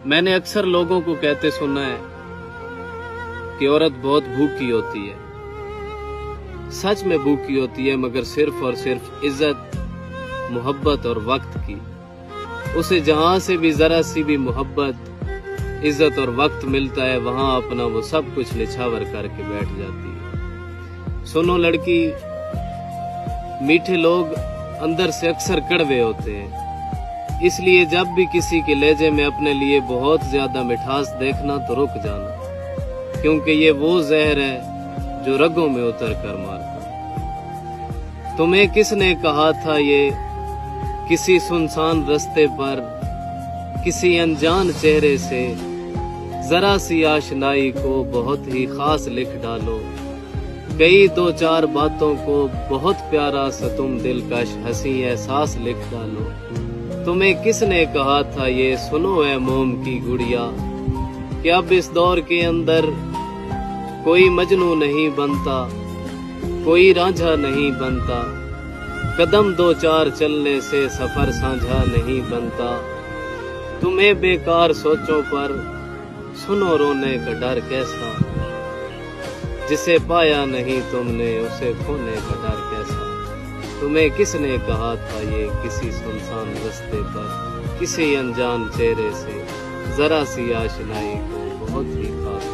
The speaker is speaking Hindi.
मैंने अक्सर लोगों को कहते सुना है कि औरत बहुत भूखी होती है। सच में भूखी होती है, मगर सिर्फ और सिर्फ इज्जत, मोहब्बत और वक्त की। उसे जहां से भी जरा सी भी मोहब्बत, इज्जत और वक्त मिलता है, वहां अपना वो सब कुछ निछावर करके बैठ जाती है। सुनो लड़की, मीठे लोग अंदर से अक्सर कड़वे होते हैं, इसलिए जब भी किसी के लहजे में अपने लिए बहुत ज्यादा मिठास देखना तो रुक जाना, क्योंकि ये वो जहर है जो रगों में उतर कर मारता। तुम्हें किसने कहा था ये किसी सुनसान रास्ते पर किसी अनजान चेहरे से जरा सी आशनाई को बहुत ही खास लिख डालो। कई दो चार बातों को बहुत प्यारा सा तुम दिलकश हंसी एहसास लिख डालो। तुम्हें किसने कहा था ये सुनो है मोम की गुड़िया, कि अब इस दौर के अंदर कोई मजनू नहीं बनता, कोई रांझा नहीं बनता, कदम दो चार चलने से सफर साझा नहीं बनता। तुम्हें बेकार सोचों पर सुनो रोने का डर कैसा, जिसे पाया नहीं तुमने उसे खोने का डर कैसा। तुम्हें किसने कहा था ये किसी सुनसान रास्ते पर किसी अनजान चेहरे से जरा सी आशनाई को बहुत ही खास